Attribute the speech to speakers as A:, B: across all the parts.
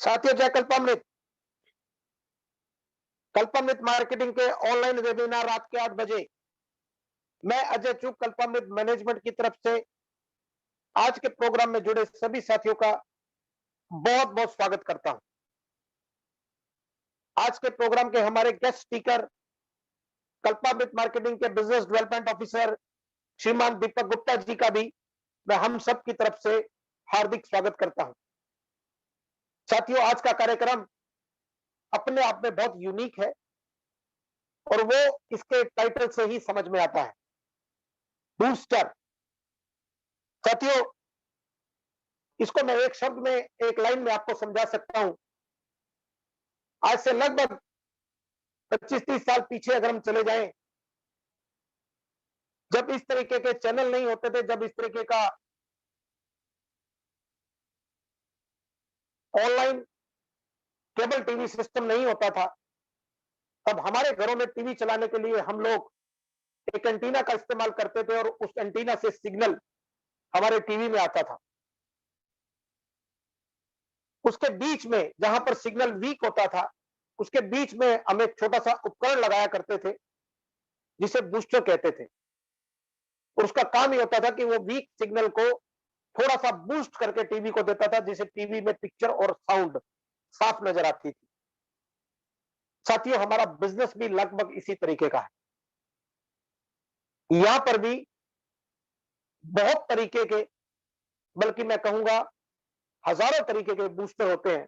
A: साथियों, जय कल्पामृत। कल्पामृत मार्केटिंग के ऑनलाइन वेबिनार रात के 8 बजे। मैं अजय चूक कल्पामृत मैनेजमेंट की तरफ से आज के प्रोग्राम में जुड़े सभी साथियों का बहुत बहुत स्वागत करता हूं। आज के प्रोग्राम के हमारे गेस्ट स्पीकर कल्पामृत मार्केटिंग के बिजनेस डेवलपमेंट ऑफिसर श्रीमान दीपक गुप्ता जी का भी मैं हम सब की तरफ से हार्दिक स्वागत करता हूं। साथियों, आज का कार्यक्रम अपने आप में बहुत यूनिक है और वो इसके टाइटल से ही समझ में आता है, बूस्टर। साथियों, इसको मैं एक शब्द में, एक लाइन में आपको समझा सकता हूं। आज से लगभग 25-30 साल पीछे अगर हम चले जाएं, जब इस तरीके के चैनल नहीं होते थे, जब इस तरीके का ऑनलाइन केबल टीवी सिस्टम नहीं होता था, तब हमारे घरों में टीवी चलाने के लिए हम लोग एक एंटीना का इस्तेमाल करते थे और उस एंटीना से सिग्नल हमारे टीवी में आता था। उसके बीच में जहां पर सिग्नल वीक होता था, उसके बीच में हम एक छोटा सा उपकरण लगाया करते थे जिसे बूस्टर कहते थे। और उसका काम ये होता था कि वो वीक सिग्नल को थोड़ा सा बूस्ट करके टीवी को देता था, जिसे टीवी में पिक्चर और साउंड साफ नजर आती थी। साथियों, हमारा बिजनेस भी लगभग इसी तरीके का है। यहां पर भी बहुत तरीके के, बल्कि मैं कहूंगा हजारों तरीके के बूस्टर होते हैं,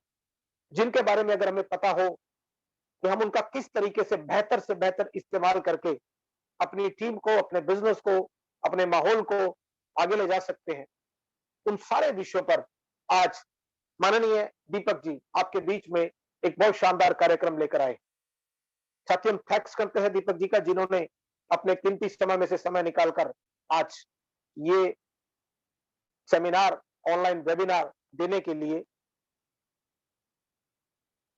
A: जिनके बारे में अगर हमें पता हो कि हम उनका किस तरीके से बेहतर इस्तेमाल करके अपनी टीम को, अपने बिजनेस को, अपने माहौल को आगे ले जा सकते हैं, उन सारे विषयों पर आज माननीय दीपक जी आपके बीच में एक बहुत शानदार कार्यक्रम लेकर आए। साथियों, हम थैंक्स करते हैं दीपक जी का, जिन्होंने अपने कीमती समय में से समय निकालकर आज ये सेमिनार, ऑनलाइन वेबिनार देने के लिए,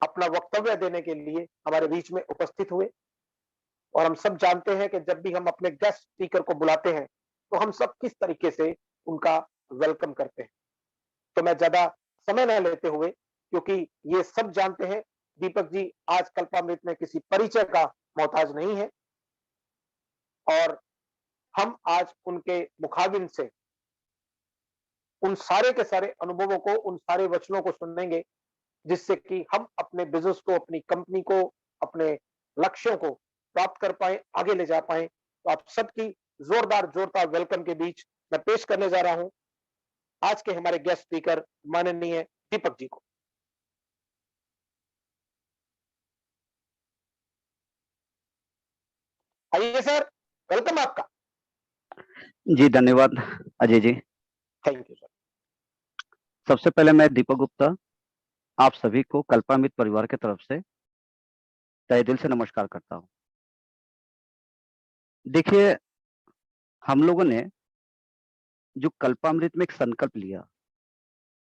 A: अपना वक्तव्य देने के लिए हमारे बीच में उपस्थित हुए। और हम सब जानते हैं कि जब भी हम अपने गेस्ट स्पीकर को बुलाते हैं तो हम सब किस तरीके से उनका वेलकम करते हैं। तो मैं ज्यादा समय न लेते हुए, क्योंकि ये सब जानते हैं दीपक जी आज कल्पामृत में किसी परिचय का मोहताज नहीं है, और हम आज उनके मुखाबिन से उन सारे के सारे अनुभवों को, उन सारे वचनों को सुनेंगे, जिससे कि हम अपने बिजनेस को, अपनी कंपनी को, अपने लक्ष्यों को प्राप्त कर पाए, आगे ले जा पाए। तो आप सबकी जोरदार जोरदार वेलकम के बीच मैं पेश करने जा रहा हूं आज के हमारे गेस्ट स्पीकर माननीय दीपक जी को। आइए सर, वेलकम आपका।
B: जी धन्यवाद Ajay ji.
A: Thank you sir.
B: सबसे पहले मैं दीपक गुप्ता आप सभी को कल्पामृत परिवार की तरफ से तहे दिल से नमस्कार करता हूं। देखिए, हम लोगों ने जो कल्पामृत में एक संकल्प लिया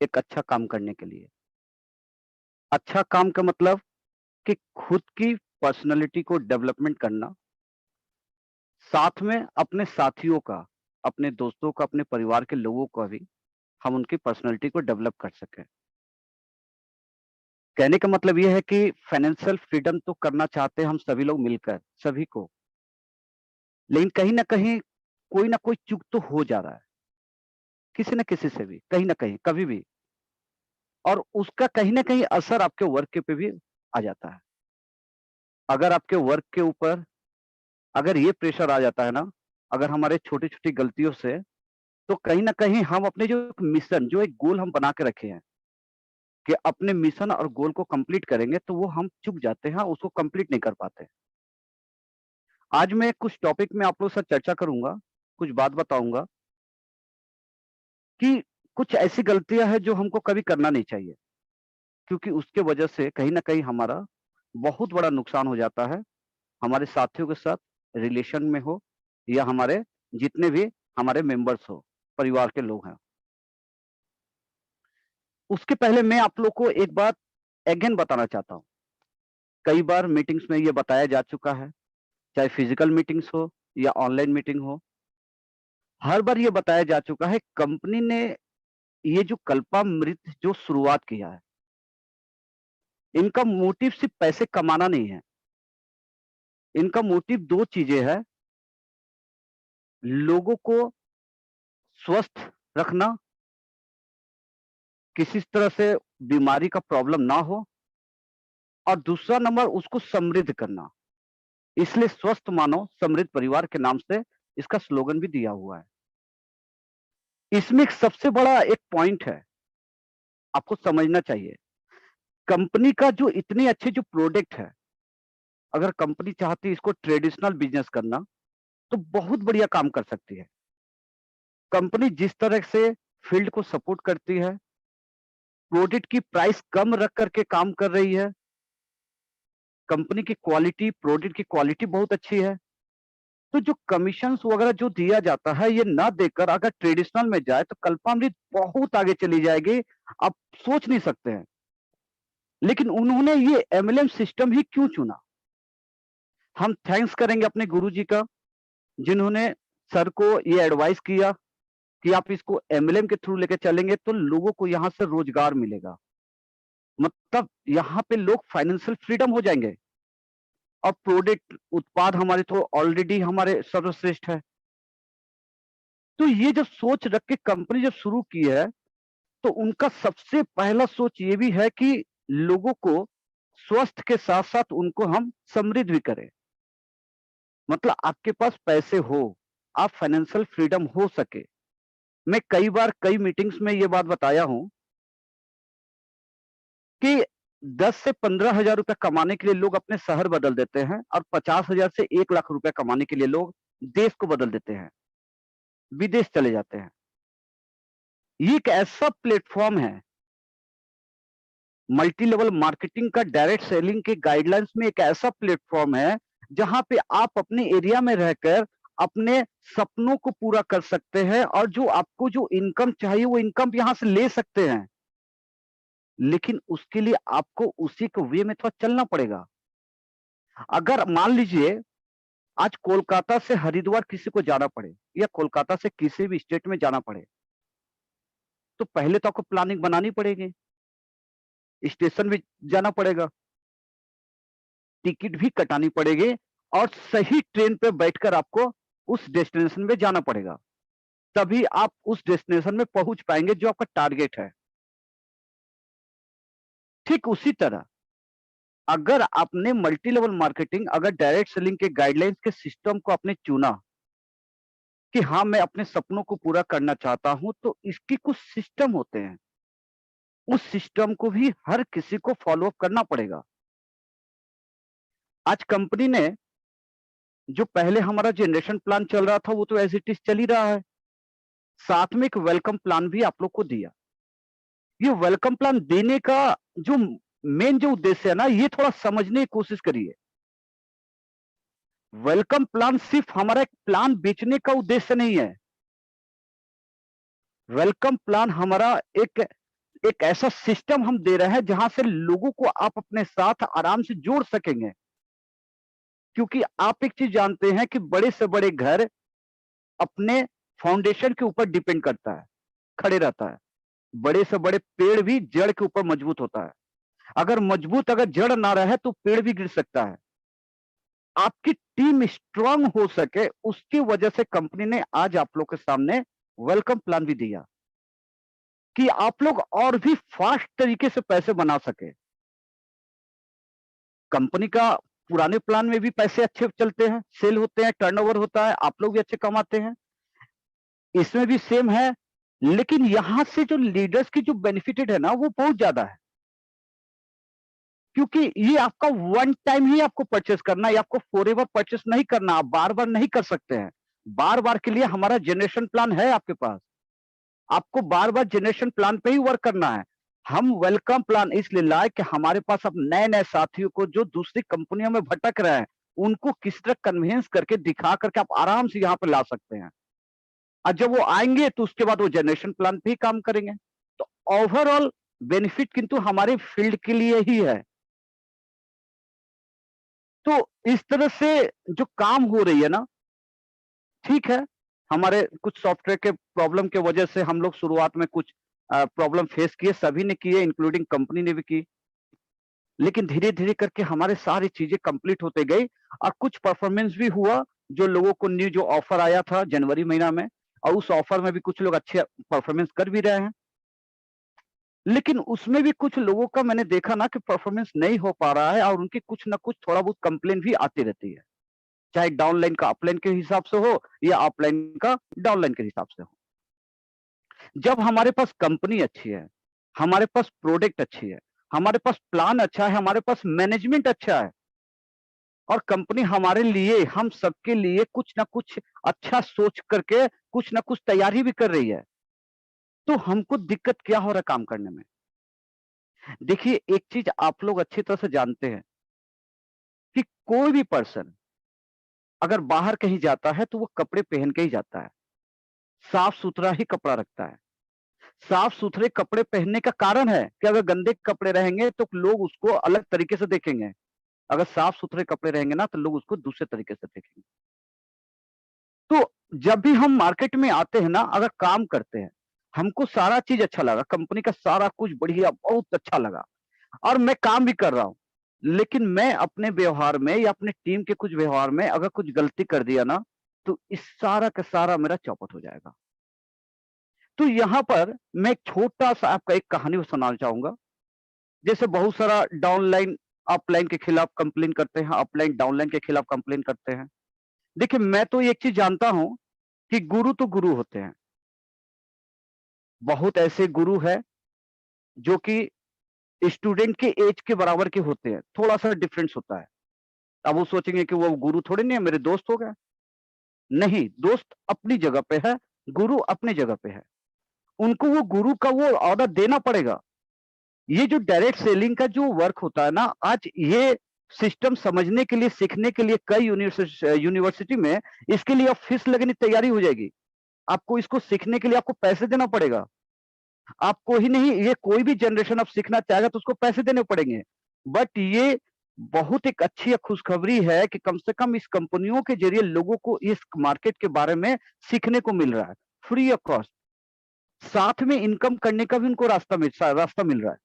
B: एक अच्छा काम करने के लिए, अच्छा काम का मतलब कि खुद की पर्सनालिटी को डेवलपमेंट करना, साथ में अपने साथियों का, अपने दोस्तों का, अपने परिवार के लोगों का भी हम उनकी पर्सनालिटी को डेवलप कर सकें। कहने का मतलब यह है कि फाइनेंशियल फ्रीडम तो करना चाहते हैं हम सभी लोग मिलकर, सभी को, लेकिन कहीं ना कहीं कोई ना कोई चूक तो हो जा रहा है किसी न किसी से भी, कहीं ना कहीं, कभी भी, और उसका कहीं ना कहीं असर आपके वर्क पे भी आ जाता है। अगर आपके वर्क के ऊपर अगर ये प्रेशर आ जाता है ना, अगर हमारे छोटी छोटी गलतियों से, तो कहीं ना कहीं हम अपने जो एक मिशन, जो एक गोल हम बना के रखे हैं कि अपने मिशन और गोल को कंप्लीट करेंगे, तो वो हम चूक जाते हैं, उसको कंप्लीट नहीं कर पाते। आज मैं कुछ टॉपिक में आप लोगों से चर्चा करूंगा, कुछ बात बताऊंगा कि कुछ ऐसी गलतियां हैं जो हमको कभी करना नहीं चाहिए, क्योंकि उसके वजह से कहीं ना कहीं हमारा बहुत बड़ा नुकसान हो जाता है, हमारे साथियों के साथ रिलेशन में हो, या हमारे जितने भी हमारे मेंबर्स हो, परिवार के लोग हैं। उसके पहले मैं आप लोग को एक बात अगेन बताना चाहता हूं। कई बार मीटिंग्स में ये बताया जा चुका है, चाहे फिजिकल मीटिंग्स हो या ऑनलाइन मीटिंग हो, हर बार ये बताया जा चुका है, कंपनी ने ये जो कल्पामृत जो शुरुआत किया है, इनका मोटिव सिर्फ पैसे कमाना नहीं है। इनका मोटिव 2 चीजें हैं, लोगों को स्वस्थ रखना, किसी तरह से बीमारी का प्रॉब्लम ना हो, और दूसरा नंबर उसको समृद्ध करना। इसलिए स्वस्थ मानव समृद्ध परिवार के नाम से इसका स्लोगन भी दिया हुआ है। इसमें एक सबसे बड़ा एक पॉइंट है, आपको समझना चाहिए। कंपनी का जो इतने अच्छे जो प्रोडक्ट है, अगर कंपनी चाहती है इसको ट्रेडिशनल बिजनेस करना, तो बहुत बढ़िया काम कर सकती है। कंपनी जिस तरह से फील्ड को सपोर्ट करती है, प्रोडक्ट की प्राइस कम रख करके काम कर रही है, कंपनी की क्वालिटी, प्रोडक्ट की क्वालिटी बहुत अच्छी है। तो जो कमीशंस वगैरह जो दिया जाता है, ये ना देकर अगर ट्रेडिशनल में जाए तो कल्पामृत बहुत आगे चली जाएगी, आप सोच नहीं सकते हैं। लेकिन उन्होंने ये एमएलएम सिस्टम ही क्यों चुना? हम थैंक्स करेंगे अपने गुरुजी का, जिन्होंने सर को ये एडवाइस किया कि आप इसको एमएलएम के थ्रू लेके चलेंगे तो लोगों को यहाँ से रोजगार मिलेगा। मतलब यहाँ पे लोग फाइनेंशियल फ्रीडम हो जाएंगे, और प्रोडक्ट उत्पाद हमारे तो ऑलरेडी हमारे सर्वश्रेष्ठ है। तो ये जब सोच रख के कंपनी जब शुरू की है, तो उनका सबसे पहला सोच ये भी है कि लोगों को स्वस्थ के साथ साथ उनको हम समृद्ध भी करें। मतलब आपके पास पैसे हो, आप फाइनेंशियल फ्रीडम हो सके। मैं कई बार कई मीटिंग्स में ये बात बताया हूं कि 10 से 15,000 रुपए कमाने के लिए लोग अपने शहर बदल देते हैं, और 50,000 से 1 लाख रुपए कमाने के लिए लोग देश को बदल देते हैं, विदेश चले जाते हैं। ये एक ऐसा प्लेटफॉर्म है, मल्टी लेवल मार्केटिंग का डायरेक्ट सेलिंग के गाइडलाइंस में एक ऐसा प्लेटफॉर्म है, जहां पे आप अपने एरिया में रहकर अपने सपनों को पूरा कर सकते हैं, और जो आपको जो इनकम चाहिए वो इनकम यहां से ले सकते हैं। लेकिन उसके लिए आपको उसी के वे में थोड़ा चलना पड़ेगा। अगर मान लीजिए आज कोलकाता से हरिद्वार किसी को जाना पड़े, या कोलकाता से किसी भी स्टेट में जाना पड़े, तो पहले तो आपको प्लानिंग बनानी पड़ेगी, स्टेशन भी जाना पड़ेगा, टिकट भी कटानी पड़ेगी, और सही ट्रेन पे बैठकर आपको उस डेस्टिनेशन में जाना पड़ेगा। तभी आप उस डेस्टिनेशन में पहुंच पाएंगे जो आपका टारगेट है। ठीक उसी तरह अगर आपने मल्टी लेवल मार्केटिंग, अगर डायरेक्ट सेलिंग के गाइडलाइंस के सिस्टम को आपने चुना कि हाँ मैं अपने सपनों को पूरा करना चाहता हूं, तो इसके कुछ सिस्टम होते हैं। उस सिस्टम को भी हर किसी को फॉलो अप करना पड़ेगा। आज कंपनी ने जो पहले हमारा जनरेशन प्लान चल रहा था वो तो एज इट इज चल ही रहा है, साथ में एक वेलकम प्लान भी आप लोग को दिया। ये वेलकम प्लान देने का जो मेन जो उद्देश्य है ना, ये थोड़ा समझने की कोशिश करिए। वेलकम प्लान सिर्फ हमारा एक प्लान बेचने का उद्देश्य नहीं है। वेलकम प्लान हमारा एक एक ऐसा सिस्टम हम दे रहे हैं जहां से लोगों को आप अपने साथ आराम से जोड़ सकेंगे। क्योंकि आप एक चीज जानते हैं कि बड़े से बड़े घर अपने फाउंडेशन के ऊपर डिपेंड करता है, खड़े रहता है। बड़े से बड़े पेड़ भी जड़ के ऊपर मजबूत होता है। अगर जड़ ना रहे तो पेड़ भी गिर सकता है। आपकी टीम स्ट्रांग हो सके, उसकी वजह से कंपनी ने आज आप लोग के सामने वेलकम प्लान भी दिया कि आप लोग और भी फास्ट तरीके से पैसे बना सके। कंपनी का पुराने प्लान में भी पैसे अच्छे चलते हैं, सेल होते हैं, टर्नओवर होता है, आप लोग भी अच्छे कमाते हैं। इसमें भी सेम है, लेकिन यहां से जो लीडर्स की जो बेनिफिटेड है ना, वो बहुत ज्यादा है। क्योंकि ये आपका वन टाइम ही आपको परचेस करना है, आपको फॉरएवर परचेस नहीं करना, आप बार बार नहीं कर सकते हैं। बार बार के लिए हमारा जनरेशन प्लान है आपके पास, आपको बार बार जनरेशन प्लान पे ही वर्क करना है। हम वेलकम प्लान इसलिए लाए कि हमारे पास अब नए नए साथियों को जो दूसरी कंपनियों में भटक रहे हैं, उनको किस तरह कन्विंस करके दिखा करके आप आराम से यहाँ पे ला सकते हैं। और जब वो आएंगे तो उसके बाद वो जनरेशन प्लान पे ही काम करेंगे। तो ओवरऑल बेनिफिट किंतु हमारे फील्ड के लिए ही है। तो इस तरह से जो काम हो रही है ना, ठीक है, हमारे कुछ सॉफ्टवेयर के प्रॉब्लम के वजह से हम लोग शुरुआत में कुछ प्रॉब्लम फेस किए, सभी ने किए, इंक्लूडिंग कंपनी ने भी की। लेकिन धीरे-धीरे करके हमारे सारी चीज़ें कंप्लीट होते गई और कुछ परफॉर्मेंस भी हुआ, जो लोगों को न्यू जो ऑफर आया था जनवरी महीना में और उस ऑफर में भी कुछ लोग अच्छे परफॉर्मेंस कर भी रहे हैं। लेकिन उसमें भी कुछ लोगों का मैंने देखा ना कि परफॉर्मेंस नहीं हो पा रहा है और उनकी कुछ ना कुछ थोड़ा बहुत कंप्लेंट भी आती रहती है। चाहे डाउनलाइन का अपलाइन के हिसाब से हो या अपलाइन का डाउनलाइन के हिसाब से हो। जब हमारे पास कंपनी अच्छी है, हमारे पास प्रोडक्ट अच्छी है, हमारे पास प्लान अच्छा है, हमारे पास मैनेजमेंट अच्छा है और कंपनी हमारे लिए, हम सबके लिए कुछ ना कुछ अच्छा सोच करके कुछ ना कुछ तैयारी भी कर रही है, तो हमको दिक्कत क्या हो रहा है काम करने में? देखिए, एक चीज़ आप लोग अच्छी तरह से जानते हैं कि कोई भी पर्सन अगर बाहर कहीं जाता है, तो वो कपड़े पहन के ही जाता है। साफ-सुथरा ही कपड़ा रखता है। साफ-सुथरे कपड़े पहनने का कारण है कि अगर गंदे कपड़े रहेंगे, तो लोग उसको अलग तरीके से देखेंगे। अगर साफ-सुथरे कपड़े रहेंगे ना, तो लोग उसको दूसरे तरीके से देखेंगे। तो जब भी हम मार्केट में आते हैं ना, अगर काम करते हैं, हमको सारा चीज़ अच्छा लगा, कंपनी का सारा कुछ बढ़िया, बहुत अच्छा लगा और मैं काम भी कर रहा हूँ। लेकिन मैं अपने व्यवहार में या अपने टीम के कुछ व्यवहार में अगर कुछ गलती कर दिया ना, तो इस सारा का सारा मेरा चौपट हो जाएगा। तो यहाँ पर मैं एक छोटा-सा आपका एक कहानी सुनाना चाहूँगा। जैसे बहुत सारा डाउनलाइन अपलाइन के खिलाफ कंप्लेन करते हैं, अपलाइन डाउनलाइन के खिलाफ कंप्लेन करते हैं। देखिए, मैं तो एक चीज़ जानता हूँ कि गुरु तो गुरु होते हैं। बहुत ऐसे गुरु हैं जो कि स्टूडेंट के ऐज के बराबर के होते हैं, थोड़ा-सा डिफरेंस होता है। अब वो सोचेंगे कि वो गुरु थोड़ी नहीं है, मेरे दोस्त हो गए। नहीं, दोस्त अपनी जगह पे है, गुरु अपनी जगह पे है। उनको वो गुरु का वो ऑर्डर देना पड़ेगा। ये जो डायरेक्ट सेलिंग का जो वर्क होता है ना, आज ये सिस्टम समझने के लिए, सीखने के लिए कई यूनिवर्सिटी में इसके लिए अब फीस लगने की तैयारी हो जाएगी। आपको इसको सीखने के लिए आपको पैसे देना पड़ेगा। आपको ही नहीं, ये कोई भी जनरेशन अब सीखना चाहेगा तो उसको पैसे देने पड़ेंगे। बट ये बहुत एक अच्छी खुशखबरी है कि कम से कम इस कंपनियों के ज़रिए लोगों को इस मार्केट के बारे में सीखने को मिल रहा है, फ्री ऑफ कॉस्ट। साथ में इनकम करने का भी उनको रास्ता मिल रहा है।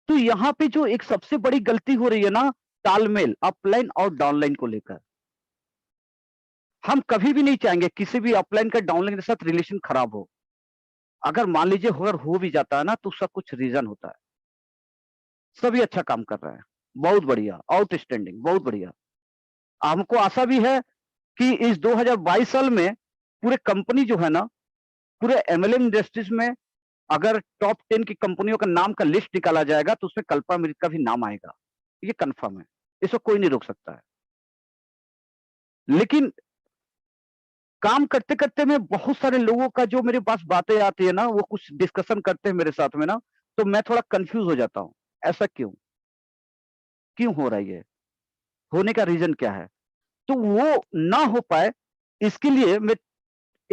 B: तो यहाँ पे जो एक सबसे बड़ी गलती हो रही है ना, तालमेल अपलाइन और डाउनलाइन को लेकर। हम कभी भी नहीं चाहेंगे किसी भी अपलाइन का डाउनलाइन के साथ रिलेशन खराब हो। अगर मान लीजिए अगर हो भी जाता है ना, तो उसका कुछ रीज़न होता है। सभी अच्छा काम कर रहे हैं। बहुत बढ़िया, आउटस्टैंडिंग, बहुत बढ़िया। हमको आशा भी है कि इस 2022 साल में पूरे कंपनी जो है ना, पूरे एमएलएम इंडस्ट्रीज़ में अगर टॉप 10 की कंपनियों का नाम का लिस्ट निकाला जाएगा, तो उसमें कल्पना मृत का भी नाम आएगा। ये कन्फर्म है। इसको कोई नहीं रोक सकता है। लेकिन काम करते-करते में बहुत सारे लोगों का जो मेरे पास बातें आती है ना, वो कुछ डिस्कशन करते हैं मेरे साथ में ना, तो मैं थोड़ा कन्फ्यूज़ हो जाता हूँ। ऐसा क्यों? क्यों हो रहा है ये? होने का रीज़न क्या है? तो वो ना हो पाए, इसके लिए मैं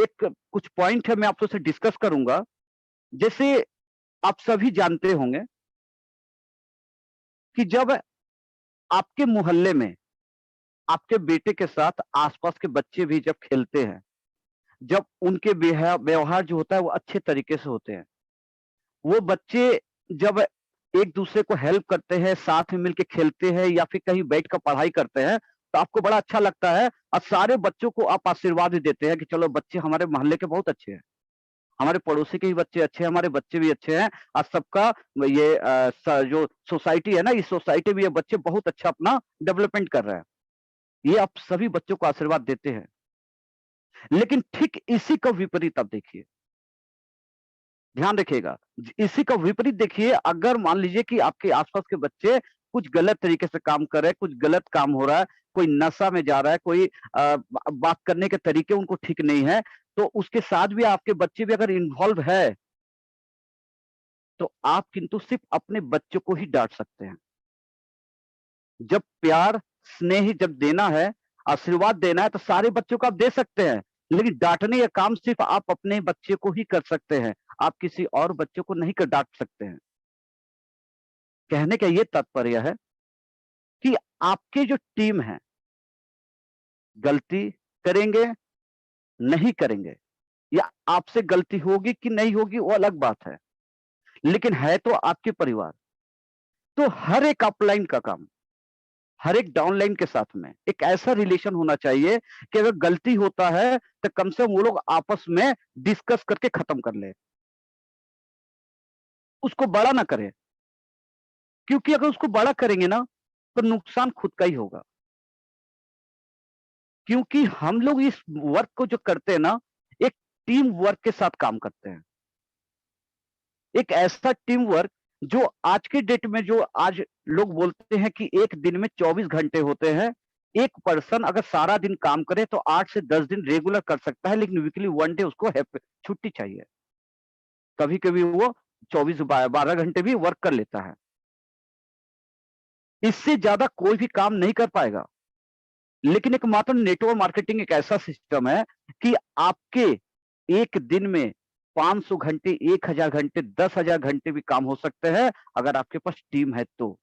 B: एक कुछ पॉइंट है, मैं आप से डिस्कस करूँगा। जैसे आप सभी जानते होंगे कि जब आपके मोहल्ले में, आपके बेटे के साथ आस-पास के बच्चे भी जब खेलते हैं, जब उनके व्यवहार जो होता है वो अच्छे तरीके से होते हैं। वो बच्चे जब एक-दूसरे को हेल्प करते हैं, साथ में मिलके खेलते हैं या फिर कहीं बैठ कर पढ़ाई करते हैं, तो आपको बड़ा अच्छा लगता है और सारे बच्चों को आप आशीर्वाद भी देते हैं कि चलो बच्चे हमारे मोहल्ले के बहुत अच्छे हैं। हमारे पड़ोसी के भी बच्चे अच्छे हैं, हमारे बच्चे भी अच्छे हैं और सबका ये जो सोसाइटी है ना, इस सोसाइटी में ये बच्चे बहुत अच्छा अपना डेवलपमेंट कर रहे हैं। ये आप सभी बच्चों को आशीर्वाद देते हैं। लेकिन ठीक इसी का विपरीत आप देखिए, ध्यान रखिएगा। इसी का विपरीत देखिए, अगर मान लीजिए कि आपके आस-पास के बच्चे कुछ गलत तरीके से काम कर रहे हैं, कुछ गलत काम हो रहा है, कोई नशा में जा रहा है, कोई बात करने के तरीके उनको ठीक नहीं है, तो उसके साथ भी आपके बच्चे भी अगर इन्वॉल्व है, तो आप किंतु सिर्फ़ अपने बच्चों को ही डाँट सकते हैं। जब प्यार, स्नेह जब देना है, आशीर्वाद देना है तो सारे बच्चों को आप दे सकते हैं। लेकिन डाँटने का काम सिर्फ़ आप अपने बच्चे को ही कर सकते हैं। आप किसी और बच्चों को नहीं डाँट सकते हैं। कहने का ये तात्पर्य है कि आपके जो टीम है, गलती करेंगे, नहीं करेंगे या आपसे गलती होगी कि नहीं होगी वो अलग बात है। लेकिन है तो आपके परिवार। तो हर एक अपलाइन का काम, हर एक डाउनलाइन के साथ में एक ऐसा रिलेशन होना चाहिए कि अगर गलती होता है तो कम से कम वो लोग आपस में डिस्कस करके खत्म कर ले, उसको बड़ा ना करें, क्योंकि अगर उसको बड़ा करेंगे ना तो नुकसान खुद का ही होगा। क्योंकि हम लोग इस वर्क को जो करते हैं ना, एक टीम वर्क के साथ काम करते हैं। एक ऐसा टीम वर्क जो आज के डेट में, जो आज लोग बोलते हैं कि एक दिन में 24 घंटे होते हैं। एक पर्सन अगर सारा दिन काम करे तो 8 से 10 दिन रेगुलर कर सकता है, लेकिन वीकली 1 डे उसको छुट्टी चाहिए। कभी-कभी वो 24 12 घंटे भी वर्क कर लेता है। इससे ज्यादा कोई भी काम नहीं कर पाएगा। लेकिन एक मात्र नेटवर्क मार्केटिंग एक ऐसा सिस्टम है कि आपके एक दिन में 500 घंटे, 1000 घंटे, 10,000 घंटे भी काम हो सकते हैं अगर आपके पास टीम है तो।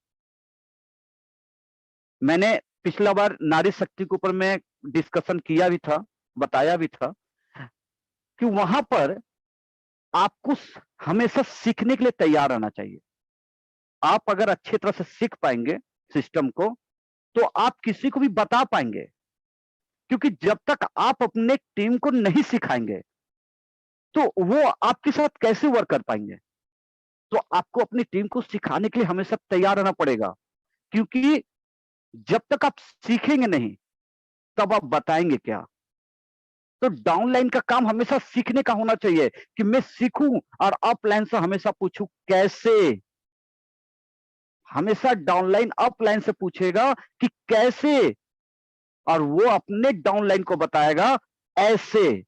B: मैंने पिछला बार नारी शक्ति के ऊपर मैं डिस्कशन किया भी था, बताया भी था कि वहां पर आपको हमेशा सीखने के लिए तैयार रहना चाहिए। आप अगर अच्छी तरह से सीख पाएंगे सिस्टम को, तो आप किसी को भी बता पाएंगे। क्योंकि जब तक आप अपने टीम को नहीं सिखाएंगे तो वो आपके साथ कैसे वर्क कर पाएंगे। तो आपको अपनी टीम को सिखाने के लिए हमेशा तैयार रहना पड़ेगा, क्योंकि जब तक आप सीखेंगे नहीं तब आप बताएंगे क्या। तो डाउनलाइन का काम हमेशा सीखने का होना चाहिए कि मैं सीखूं, और अपलाइन से हमेशा पूछूं कैसे। हमेशा डाउनलाइन अपलाइन से पूछेगा कि कैसे, और वो अपने डाउनलाइन को बताएगा ऐसे,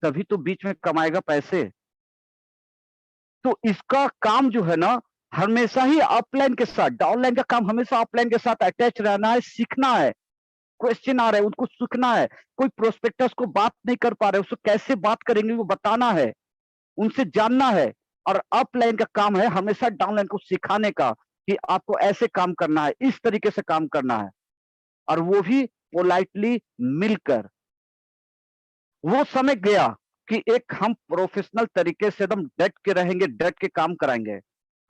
B: तभी तो बीच में कमाएगा पैसे। तो इसका काम जो है ना, हमेशा ही अपलाइन के साथ, डाउनलाइन का काम हमेशा अपलाइन के साथ अटैच रहना है, सीखना है। क्वेश्चन आ रहे हैं उनको सीखना है। कोई प्रोस्पेक्टस को बात नहीं कर पा रहे, उसको कैसे बात करेंगे वो बताना है, उनसे जानना है। और अपलाइन का काम है हमेशा डाउनलाइन को सिखाने का कि आपको ऐसे काम करना है, इस तरीके से काम करना है, और वो भी पोलाइटली मिलकर। वो समय गया कि एक हम प्रोफेशनल तरीके से एकदम डट के रहेंगे, डट के काम कराएंगे।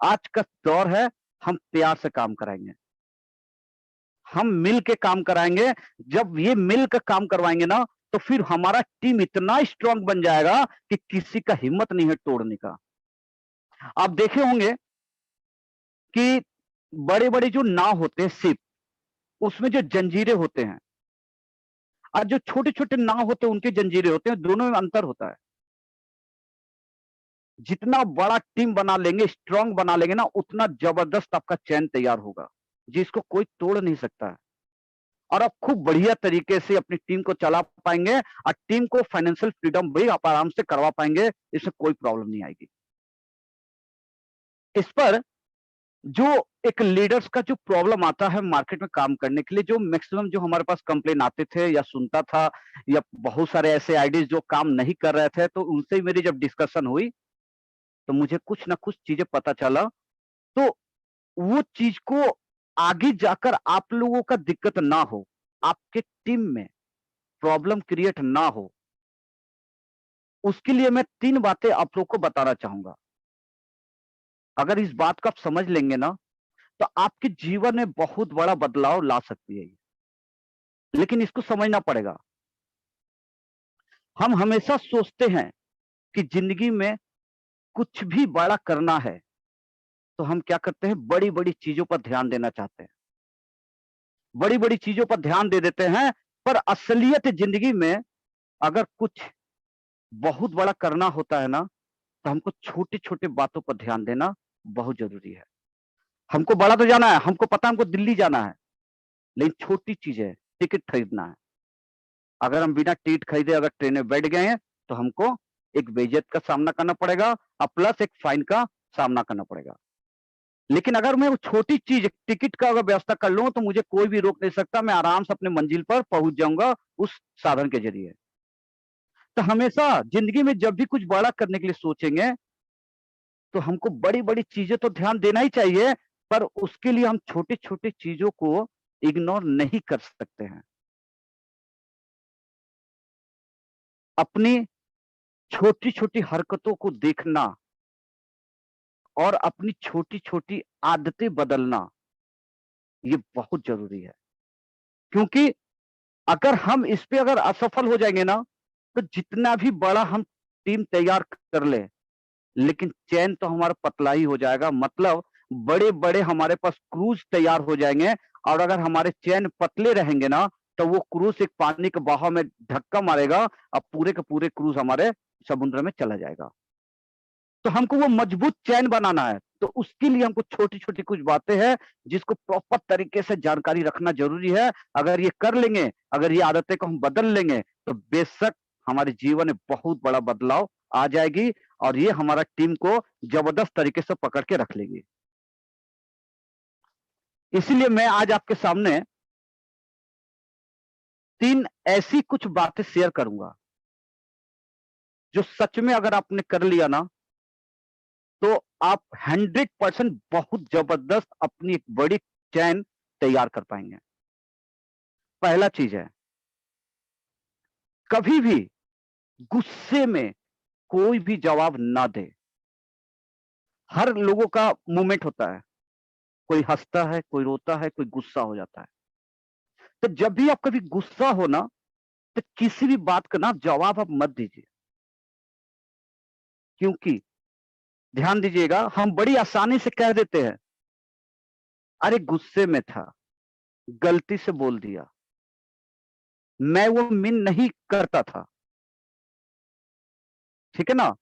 B: आज का दौर है हम प्यार से काम कराएंगे, हम मिल के काम कराएंगे। जब ये मिल के काम करवाएंगे ना, तो फिर हमारा टीम इतना स्ट्रांग बन जाएगा कि किसी का हिम्मत नहीं है तोड़ने का। आप देखे होंगे कि बड़े-बड़े जो नाव होते हैं, शिप, उसमें जो जंजीरें होते हैं और जो छोटे-छोटे नाव होते हैं उनकी जंजीरें होते हैं, दोनों में अंतर होता है। जितना बड़ा टीम बना लेंगे, स्ट्रांग बना लेंगे ना, उतना जबरदस्त आपका चैन तैयार होगा, जिसको कोई तोड़ नहीं सकता है। और आप खूब बढ़िया तरीके से अपनी टीम को चला पाएंगे, और टीम को फाइनेंशियल फ्रीडम भी आप आराम से करवा पाएंगे, इसमें कोई प्रॉब्लम नहीं आएगी। इस पर जो एक लीडर्स का जो प्रॉब्लम आता है मार्केट में काम करने के लिए, जो मैक्सिमम जो हमारे पास कंप्लेन आते थे या सुनता था, या बहुत सारे ऐसे आईडीज जो काम नहीं कर रहे थे, तो उनसे ही मेरी जब डिस्कशन हुई तो मुझे कुछ ना कुछ चीजें पता चला। तो वो चीज को आगे जाकर आप लोगों का दिक्कत ना हो, आपके टीम में प्रॉब्लम क्रिएट ना हो, उसके लिए मैं 3 बातें आप लोग को बताना चाहूंगा। अगर इस बात को आप समझ लेंगे ना, तो आपके जीवन में बहुत बड़ा बदलाव ला सकती है ये। लेकिन इसको समझना पड़ेगा। हम हमेशा सोचते हैं कि जिंदगी में कुछ भी बड़ा करना है, तो हम क्या करते हैं, बड़ी-बड़ी चीजों पर ध्यान देना चाहते हैं। बड़ी-बड़ी चीजों पर ध्यान दे देते हैं, पर असलियत जिंदगी में अगर कुछ बहुत बड़ा करना होता है ना, तो हमको छोटे-छोटे बातों पर ध्यान देना बहुत जरूरी है। हमको बड़ा तो जाना है, हमको पता है हमको दिल्ली जाना है, लेकिन छोटी चीज है, टिकट खरीदना है। अगर हम बिना टिकट खरीदे अगर ट्रेन में बैठ गए हैं, तो हमको एक बेइज्जत का सामना करना पड़ेगा, और प्लस एक फाइन का सामना करना पड़ेगा। लेकिन अगर मैं वो छोटी चीज टिकट का अगर व्यवस्था कर लूं, तो मुझे कोई भी रोक नहीं सकता, मैं आराम से अपने मंजिल पर पहुंच जाऊंगा उस साधन के जरिए। तो हमेशा जिंदगी में जब भी कुछ बड़ा करने के लिए सोचेंगे, तो हमको बड़ी-बड़ी चीजें तो ध्यान देना ही चाहिए, पर उसके लिए हम छोटी-छोटी चीजों को इग्नोर नहीं कर सकते हैं। अपनी छोटी-छोटी हरकतों को देखना और अपनी छोटी-छोटी आदतें बदलना ये बहुत जरूरी है, क्योंकि अगर हम इस पे अगर असफल हो जाएंगे ना, तो जितना भी बड़ा हम टीम तैयार कर ले, लेकिन चैन तो हमारा पतला ही हो जाएगा। मतलब बड़े-बड़े हमारे पास क्रूज़ तैयार हो जाएँगे, और अगर हमारे चैन पतले रहेंगे ना, तो वो क्रूज़ एक पानी के बहाव में धक्का मारेगा और पूरे के पूरे क्रूज़ हमारे समुद्र में चला जाएगा। तो हमको वो मजबूत चैन बनाना है, तो उसके लिए हमको छोटी-छोटी कुछ बातें हैं, जिसको प्रॉपर तरीके से जानकारी रखना ज़रूरी है। अगर ये कर लेंगे, अगर ये आदतें को हम बदल लेंगे, तो बेशक हमारे जीवन में बहुत बड़ा बदलाव आ जाएगी, और ये हमारा टीम को ज़बरदस्त तरीके से पकड़ के रख लेगी। इसीलिए मैं आज आपके सामने 3 ऐसी कुछ बातें शेयर करूँगा, जो सच में अगर आपने कर लिया ना, तो आप 100% बहुत ज़बरदस्त अपनी एक बड़ी चैन तैयार कर पाएँगे। पहला चीज़ है, कभी भी गुस्से में कोई भी जवाब ना दें। हर लोगों का मूवमेंट होता है, कोई हँसता है, कोई रोता है, कोई गुस्सा हो जाता है। तो जब भी आप कभी गुस्सा हो ना, तो किसी भी बात का ना जवाब आप मत दीजिए। क्योंकि ध्यान दीजिएगा, हम बड़ी आसानी से कह देते हैं, "अरे! गुस्से में था, गलती से बोल दिया, मैं वो मीन नहीं करता था।" ठीक है ना?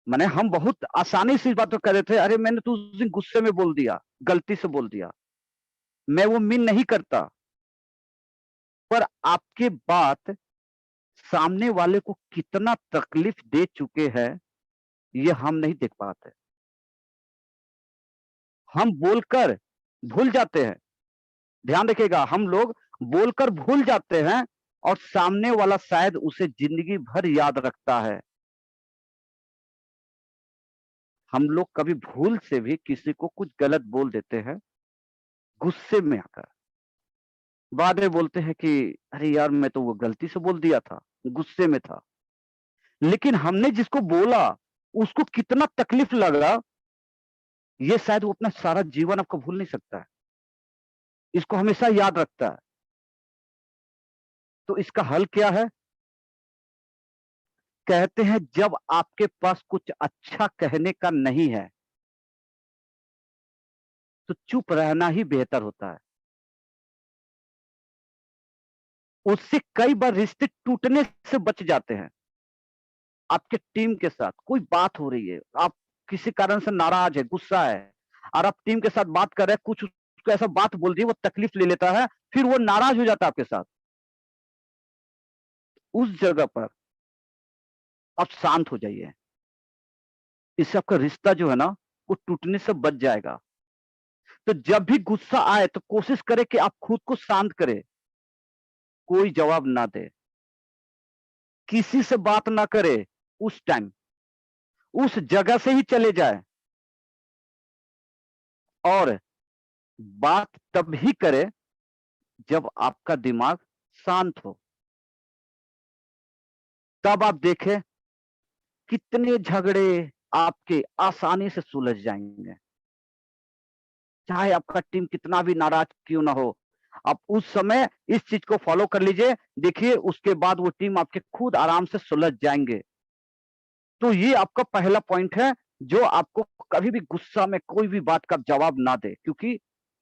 B: माने हम बहुत आसानी से इस बात को कह देते हैं, "अरे! मैंने तो उस दिन गुस्से में बोल दिया, गलती से बोल दिया, मैं वो मीन नहीं करता।" पर आपकी बात सामने वाले को कितना तकलीफ दे चुके हैं, ये हम नहीं देख पाते। हम बोलकर भूल जाते हैं। ध्यान रखिएगा, हम लोग बोलकर भूल जाते हैं, और सामने वाला शायद उसे जिंदगी भर याद रखता है। हम लोग कभी भूल से भी किसी को कुछ गलत बोल देते हैं, गुस्से में आकर। बाद में बोलते हैं कि अरे यार, मैं तो वो गलती से बोल दिया था, गुस्से में था। लेकिन हमने जिसको बोला, उसको कितना तकलीफ लगा, ये शायद वो अपना सारा जीवन आपको भूल नहीं सकता है। इसको हमेशा याद रखता है। तो इसका हल क्या है? कहते हैं, जब आपके पास कुछ अच्छा कहने का नहीं है, तो चुप रहना ही बेहतर होता है। उससे कई बार रिश्ते टूटने से बच जाते हैं। आपके टीम के साथ कोई बात हो रही है, आप किसी कारण से नाराज है, गुस्सा है, और आप टीम के साथ बात कर रहे हैं, कुछ उसको ऐसा बात बोल दी, वो तकलीफ ले लेता है, फिर वो नाराज हो जाता है आपके साथ। उस जगह पर आप शांत हो जाइए। इससे आपका रिश्ता जो है ना, वो टूटने से बच जाएगा। तो जब भी गुस्सा आए, तो कोशिश करें कि आप खुद को शांत करें, कोई जवाब ना दें, किसी से बात ना करें उस टाइम, उस जगह से ही चले जाएँ, और बात तब ही करें जब आपका दिमाग शांत हो। तब आप देखें, कितने झगड़े आपके आसानी से सुलझ जाएँगे। चाहे आपका टीम कितना भी नाराज़ क्यों ना हो, आप उस समय इस चीज़ को फ़ॉलो कर लीजिए, देखिए उसके बाद वो टीम आपके खुद आराम से सुलझ जाएँगे। तो ये आपका पहला पॉइंट है, जो आपको कभी भी गुस्सा में कोई भी बात का जवाब ना दें, क्योंकि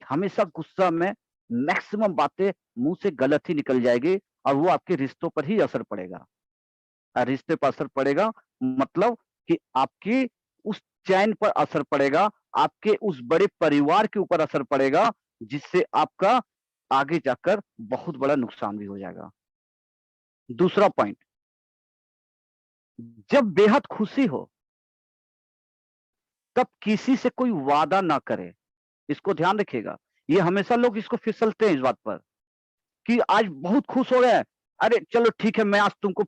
B: हमेशा गुस्सा में मैक्सिमम बातें मुँह से गलत ही निकल जाएगी, और वो आपके रिश्तों पर ही असर पड़ेगा। रिश्ते पर असर पड़ेगा, मतलब कि आपकी उस चैन पर असर पड़ेगा, आपके उस बड़े परिवार के ऊपर असर पड़ेगा, जिससे आपका आगे जाकर बहुत बड़ा नुकसान भी हो जाएगा। दूसरा पॉइंट, जब बेहद खुशी हो, तब किसी से कोई वादा ना करें। इसको ध्यान रखिएगा। ये हमेशा लोग इसको फिसलते हैं इस बात पर, कि आज बहुत खुश हो गए हैं, अरे चलो ठीक है, मैं आज तुमको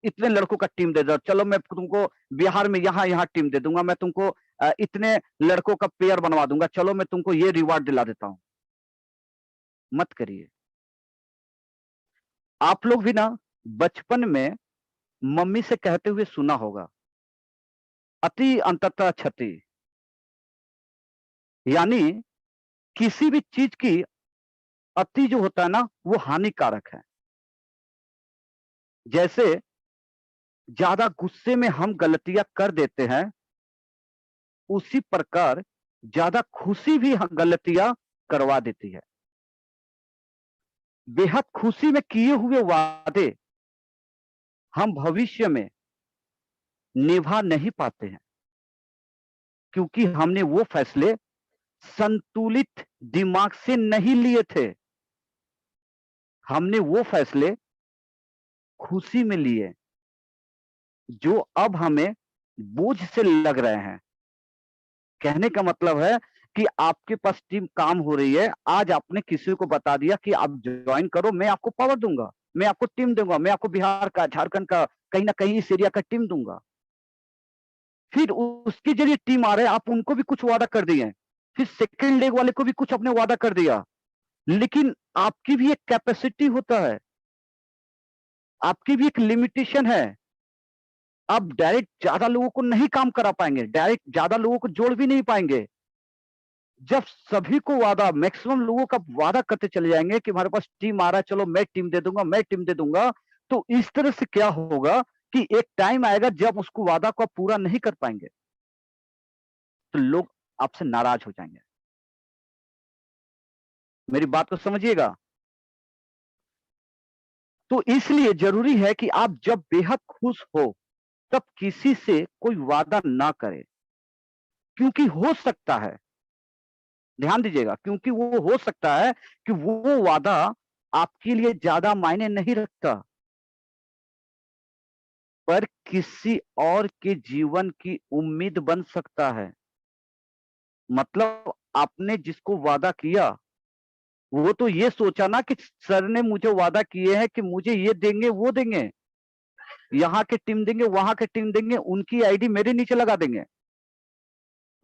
B: इतने लड़कों का टीम दे दूँ, चलो मैं तुमको बिहार में यहाँ-यहाँ टीम दे दूँगा, मैं तुमको इतने लड़कों का पेयर बनवा दूँगा, चलो मैं तुमको ये रिवार्ड दिला देता हूँ। मत करिए। आप लोग भी ना बचपन में मम्मी से कहते हुए सुना होगा, अति अंततः क्षति। यानी किसी भी चीज की अति जो होता है ना वो हानिकारक है। जैसे ज्यादा गुस्से में हम गलतियां कर देते हैं, उसी प्रकार ज्यादा खुशी भी गलतियां करवा देती है। बेहद खुशी में किए हुए वादे हम भविष्य में निभा नहीं पाते हैं, क्योंकि हमने वो फैसले संतुलित दिमाग से नहीं लिए थे। हमने वो फैसले खुशी में लिए, जो अब हमें बोझ से लग रहे हैं। कहने का मतलब है कि आपके पास टीम काम हो रही है, आज आपने किसी को बता दिया कि आप ज्वाइन करो, मैं आपको पावर दूंगा, मैं आपको टीम दूंगा, मैं आपको बिहार का, झारखंड का, कहीं ना कहीं इस एरिया का टीम दूंगा। फिर उसके जरिए टीम आ रहे हैं, आप उनको भी कुछ वादा कर दिए हैं, फिर सेकेंड लेग वाले को भी कुछ अपने वादा कर दिया, लेकिन आपकी भी एक कैपेसिटी होता है, आपकी भी एक लिमिटेशन है। आप डायरेक्ट ज्यादा लोगों को नहीं काम करा पाएंगे, डायरेक्ट ज्यादा लोगों को जोड़ भी नहीं पाएंगे। जब सभी को वादा, मैक्सिमम लोगों का वादा करते चले जाएंगे कि हमारे पास टीम आ रहा है, चलो मैं टीम दे दूंगा, मैं टीम दे दूंगा, तो इस तरह से क्या होगा कि एक टाइम आएगा जब उसको वादा को आप पूरा नहीं कर पाएंगे, तो लोग आपसे नाराज हो जाएंगे। मेरी बात को समझिएगा। तो इसलिए जरूरी है कि आप जब बेहद खुश हो तब किसी से कोई वादा ना करें, क्योंकि हो सकता है, ध्यान दीजिएगा, क्योंकि वो हो सकता है कि वो वादा आपके लिए ज्यादा मायने नहीं रखता, पर किसी और के जीवन की उम्मीद बन सकता है। मतलब आपने जिसको वादा किया, वो तो ये सोचा ना कि सर ने मुझे वादा किए हैं कि मुझे ये देंगे, वो देंगे, यहाँ के टीम देंगे, वहां के टीम देंगे, उनकी आईडी मेरे नीचे लगा देंगे।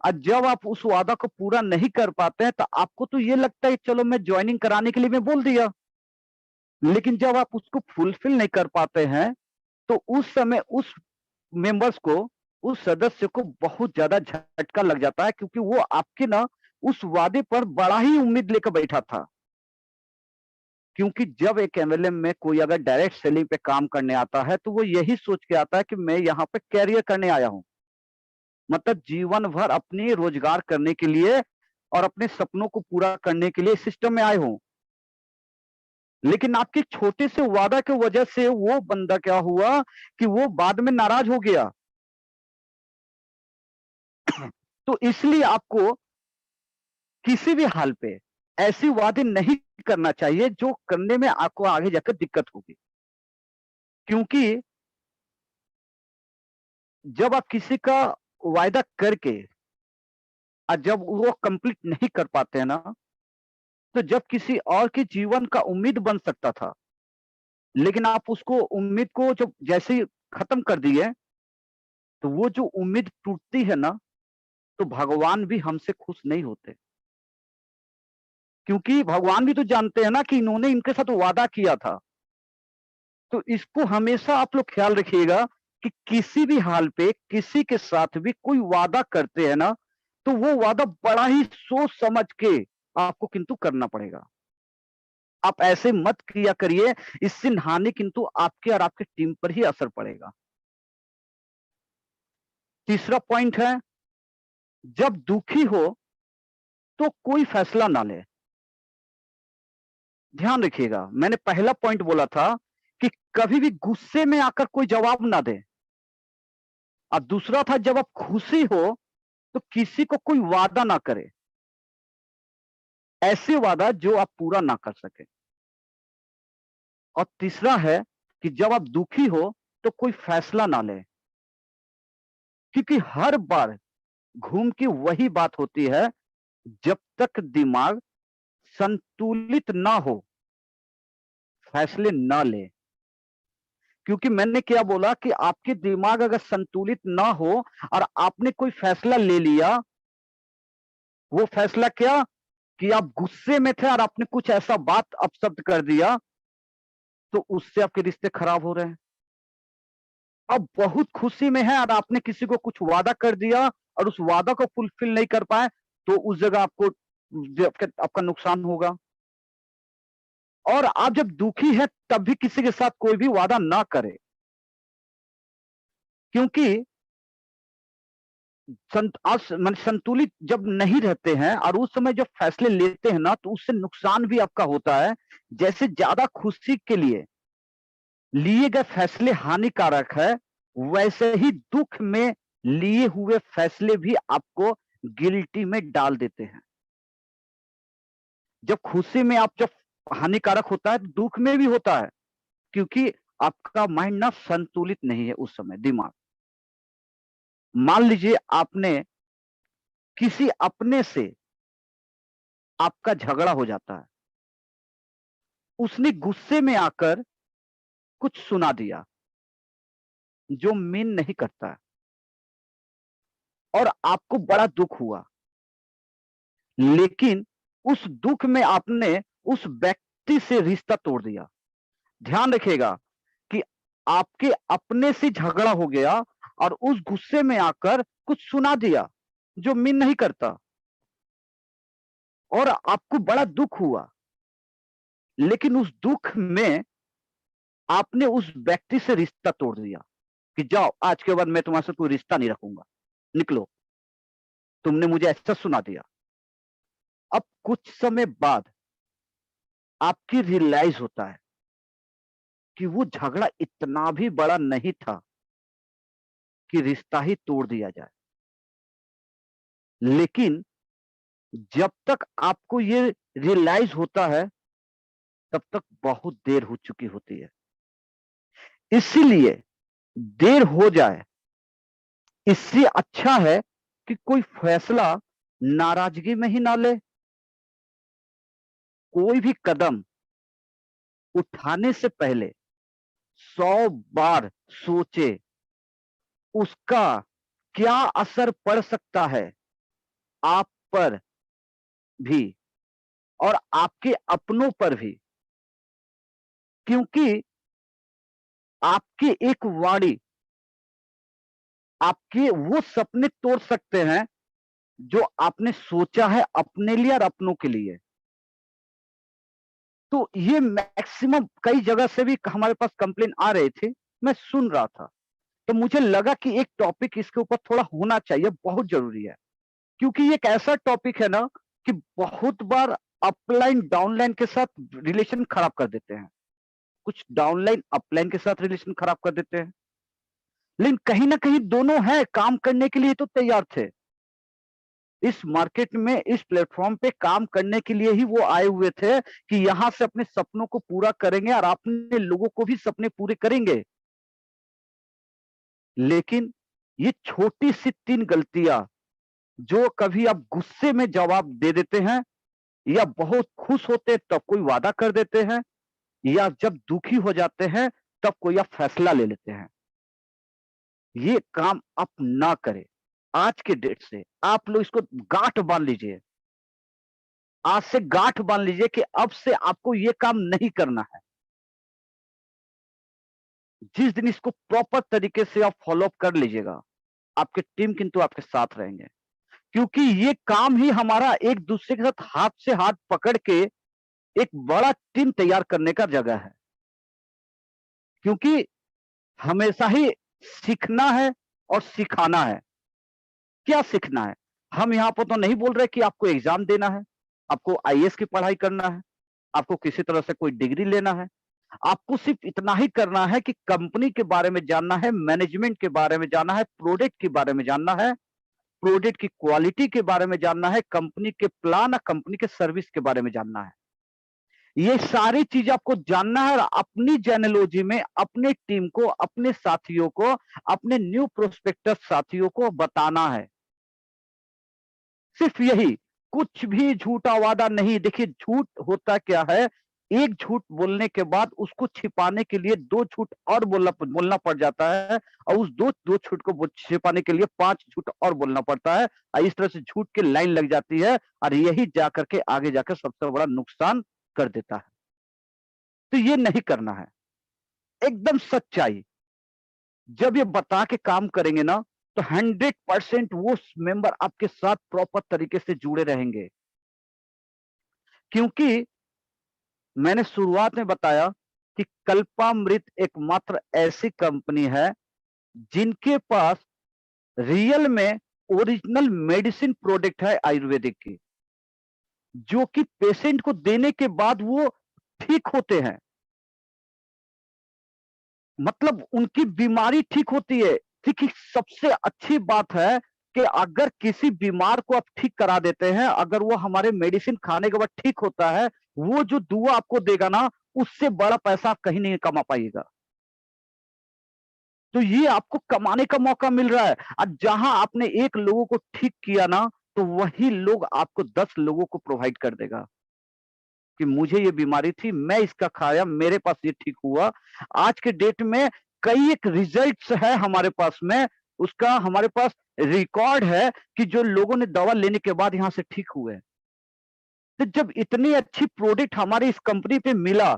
B: और जब आप उस वादा को पूरा नहीं कर पाते हैं, तो आपको तो ये लगता है चलो मैं ज्वाइनिंग कराने के लिए मैं बोल दिया, लेकिन जब आप उसको फुलफिल नहीं कर पाते हैं, तो उस समय उस मेंबर्स को, उस सदस्य को बहुत ज्यादा झटका लग जाता है, क्योंकि वो आपके ना उस वादे पर बड़ा ही उम्मीद लेकर बैठा था। क्योंकि जब एक एमएलएम में कोई अगर डायरेक्ट सेलिंग पे काम करने आता है, तो वो यही सोच के आता है कि मैं यहाँ पे कैरियर करने आया हूँ, मतलब जीवन भर अपनी रोजगार करने के लिए और अपने सपनों को पूरा करने के लिए सिस्टम में आए हूं। लेकिन आपके छोटे से वादा की वजह से वो बंदा क्या हुआ कि वो बाद में नाराज हो गया। तो इसलिए आपको किसी भी हाल पे ऐसी वादे नहीं करना चाहिए जो करने में आपको आगे जाकर दिक्कत होगी। क्योंकि जब आप किसी का वायदा करके और जब वो कंप्लीट नहीं कर पाते हैं ना, तो जब किसी और के जीवन का उम्मीद बन सकता था, लेकिन आप उसको उम्मीद को जब जैसे ही खत्म कर दिए, तो वो जो उम्मीद टूटती है ना, तो भगवान भी हमसे खुश नहीं होते। क्योंकि भगवान भी तो जानते हैं ना कि इन्होंने इनके साथ वादा किया था। तो इसको हमेशा आप लोग ख्याल रखिएगा कि किसी भी हाल पे किसी के साथ भी कोई वादा करते हैं ना, तो वो वादा बड़ा ही सोच समझ के आपको किंतु करना पड़ेगा। आप ऐसे मत किया करिए, इससे हानि किंतु आपके और आपके टीम पर ही असर पड़ेगा। तीसरा पॉइंट है, जब दुखी हो तो कोई फैसला ना ले। ध्यान रखिएगा, मैंने पहला पॉइंट बोला था कि कभी भी गुस्से में आकर कोई जवाब ना दे, और दूसरा था जब आप खुशी हो तो किसी को कोई वादा ना करे, ऐसे वादा जो आप पूरा ना कर सके। और तीसरा है कि जब आप दुखी हो तो कोई फैसला ना ले, क्योंकि हर बार घूम के वही बात होती है, जब तक दिमाग संतुलित ना हो फैसले ना ले। क्योंकि मैंने क्या बोला कि आपके दिमाग अगर संतुलित ना हो और आपने कोई फैसला ले लिया, वो फैसला क्या कि आप गुस्से में थे और आपने कुछ ऐसा बात अपशब्द कर दिया, तो उससे आपके रिश्ते खराब हो रहे हैं। अब बहुत खुशी में है और आपने किसी को कुछ वादा कर दिया और उस वादा को फुलफिल नहीं कर पाए, तो उस जगह आपको आपका नुकसान होगा। और आप जब दुखी हैं तब भी किसी के साथ कोई भी वादा ना करें, क्योंकि संतुलित जब नहीं रहते हैं और उस समय जब फैसले लेते हैं ना, तो उससे नुकसान भी आपका होता है। जैसे ज्यादा खुशी के लिए लिए गए फैसले हानिकारक है, वैसे ही दुख में लिए हुए फैसले भी आपको गिल्टी में डाल देते हैं। जब खुशी में आप जब हानिकारक होता है, तो दुख में भी होता है, क्योंकि आपका माइंड ना संतुलित नहीं है उस समय, दिमाग। मान लीजिए आपने किसी अपने से आपका झगड़ा हो जाता है, उसने गुस्से में आकर कुछ सुना दिया जो मीन नहीं करता है, और आपको बड़ा दुख हुआ। लेकिन उस दुख में आपने उस व्यक्ति से रिश्ता तोड़ दिया। ध्यान रखिएगा कि आपके अपने से झगड़ा हो गया और उस गुस्से में आकर कुछ सुना दिया जो मीन नहीं करता, और आपको बड़ा दुख हुआ। लेकिन उस दुख में आपने उस व्यक्ति से रिश्ता तोड़ दिया कि जाओ, आज के बाद मैं तुम्हारे साथ कोई रिश्ता नहीं रखूंगा, निकलो, तुमने मुझे ऐसा सुना दिया। अब कुछ समय बाद आपकी रियलाइज होता है कि वो झगड़ा इतना भी बड़ा नहीं था कि रिश्ता ही तोड़ दिया जाए। लेकिन जब तक आपको ये रियलाइज होता है, तब तक बहुत देर हो चुकी होती है। इसीलिए देर हो जाए, इससे अच्छा है कि कोई फैसला नाराजगी में ही ना ले। कोई भी कदम उठाने से पहले 100 बार सोचे उसका क्या असर पड़ सकता है आप पर भी और आपके अपनों पर भी। क्योंकि आपकी एक वाणी आपके वो सपने तोड़ सकते हैं जो आपने सोचा है अपने लिए और अपनों के लिए। तो ये मैक्सिमम कई जगह से भी हमारे पास कंप्लेन आ रहे थे, मैं सुन रहा था। तो मुझे लगा कि एक टॉपिक इसके ऊपर थोड़ा होना चाहिए, बहुत जरूरी है। क्योंकि ये एक ऐसा टॉपिक है ना कि बहुत बार अपलाइन डाउनलाइन के साथ रिलेशन खराब कर देते हैं, कुछ डाउनलाइन अपलाइन के साथ रिलेशन खराब कर देते हैं। लेकिन कहीं ना कहीं दोनों है, काम करने के लिए तो तैयार थे। इस मार्केट में, इस प्लेटफॉर्म पे काम करने के लिए ही वो आए हुए थे कि यहां से अपने सपनों को पूरा करेंगे और अपने लोगों को भी सपने पूरे करेंगे। लेकिन ये छोटी सी 3 गलतियां जो कभी आप गुस्से में जवाब दे देते हैं, या बहुत खुश होते तब कोई वादा कर देते हैं, या जब दुखी हो जाते हैं तब कोई आप फैसला ले लेते हैं, ये काम आप ना करें। आज के डेट से आप लोग इसको गांठ बांध लीजिए। आज से गांठ बांध लीजिए कि अब से आपको ये काम नहीं करना है। जिस दिन इसको प्रॉपर तरीके से आप फॉलो अप कर लीजिएगा, आपकी टीम किंतु आपके साथ रहेंगे। क्योंकि ये काम ही हमारा एक दूसरे के साथ हाथ से हाथ पकड़ के एक बड़ा टीम तैयार करने का जगह है। क्योंकि हमेशा ही सीखना है और सिखाना है। क्या सीखना है? हम यहाँ पर तो नहीं बोल रहे कि आपको एग्जाम देना है, आपको आईएएस की पढ़ाई करना है, आपको किसी तरह से कोई डिग्री लेना है। आपको सिर्फ इतना ही करना है कि कंपनी के बारे में जानना है, मैनेजमेंट के बारे में जानना है, प्रोडक्ट के बारे में जानना है, प्रोडक्ट की क्वालिटी के बारे में जानना है, कंपनी के प्लान और कंपनी के सर्विस के बारे में जानना है। ये सारी चीज आपको जानना है और अपनी जेनेलॉजी में अपने टीम को, अपने साथियों को, अपने न्यू प्रोस्पेक्टस साथियों को बताना है। सिर्फ यही, कुछ भी झूठा वादा नहीं। देखिए झूठ होता क्या है, एक झूठ बोलने के बाद उसको छिपाने के लिए 2 झूठ और बोलना पड़ जाता है, और उस दो झूठ को छिपाने के लिए 5 झूठ और बोलना पड़ता है, और इस तरह से झूठ की लाइन लग जाती है, और यही जाकर के आगे जाकर सबसे बड़ा नुकसान कर देता है। तो ये नहीं करना है। एकदम सच्चाई, जब ये बता के काम करेंगे ना, तो 100% वो मेंबर आपके साथ प्रॉपर तरीके से जुड़े रहेंगे। क्योंकि मैंने शुरुआत में बताया कि कल्पामृत एकमात्र ऐसी कंपनी है जिनके पास रियल में ओरिजिनल मेडिसिन प्रोडक्ट है आयुर्वेदिक की, जो कि पेशेंट को देने के बाद वो ठीक होते हैं। मतलब उनकी बीमारी ठीक होती है। देखिए, सबसे अच्छी बात है कि अगर किसी बीमार को आप ठीक करा देते हैं, अगर वो हमारे मेडिसिन खाने के बाद ठीक होता है, वो जो दुआ आपको देगा ना, उससे बड़ा पैसा आप कहीं नहीं कमा पाइएगा। तो ये आपको कमाने का मौका मिल रहा है। और जहां आपने 1 लोगों को ठीक किया ना, तो वही लोग आपको 10 लोगों को प्रोवाइड कर देगा कि मुझे ये बीमारी थी, मैं इसका खाया, मेरे पास ये ठीक हुआ। आज के डेट में कई एक रिजल्ट्स है हमारे पास में, उसका हमारे पास रिकॉर्ड है कि जो लोगों ने दवा लेने के बाद यहां से ठीक हुए। तो जब इतनी अच्छी प्रोडक्ट हमारी इस कंपनी पे मिला,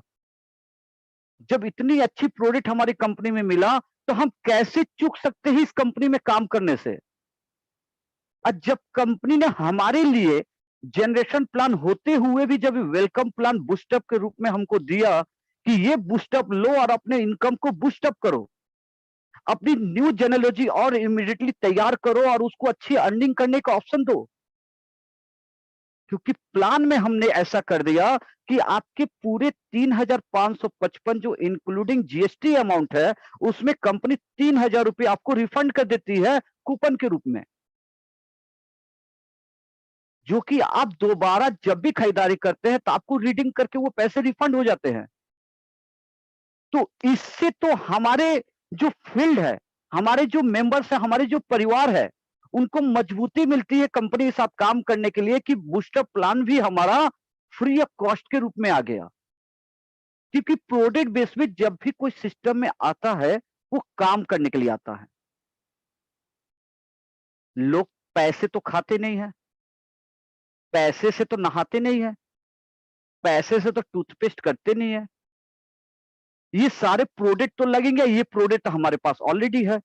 B: जब इतनी अच्छी प्रोडक्ट हमारी कंपनी में मिला, तो हम कैसे चूक सकते हैं इस कंपनी में काम करने से। और जब कंपनी ने हमारे लिए जनरेशन प्लान होते हुए भी जब वेलकम प्लान बूस्टअप के रूप में हमको दिया कि ये बूस्टअप लो और अपने इनकम को बूस्टअप करो, अपनी न्यू जेनेलॉजी और इमीडिएटली तैयार करो और उसको अच्छी अर्निंग करने का ऑप्शन दो। क्योंकि प्लान में हमने ऐसा कर दिया कि आपके पूरे 3,555 जो इंक्लूडिंग जीएसटी अमाउंट है, उसमें कंपनी 3,000 रुपए आपको रिफंड कर देती है कूपन के रूप में, जो कि आप दोबारा जब भी खरीदारी करते हैं तो आपको रीडिंग करके वो पैसे रिफंड हो जाते हैं। तो इससे तो हमारे जो फील्ड है, हमारे जो मेंबर्स हैं, हमारे जो परिवार है, उनको मजबूती मिलती है कंपनी के साथ काम करने के लिए कि बूस्टर प्लान भी हमारा फ्री ऑफ कॉस्ट के रूप में आ गया। क्योंकि प्रोडक्ट बेस में जब भी कोई सिस्टम में आता है, वो काम करने के लिए आता है। लोग पैसे तो खाते नहीं है, पैसे से तो नहाते नहीं है, पैसे से तो टूथपेस्ट करते नहीं है। ये सारे प्रोडक्ट तो लगेंगे, ये प्रोडक्ट हमारे पास ऑलरेडी है।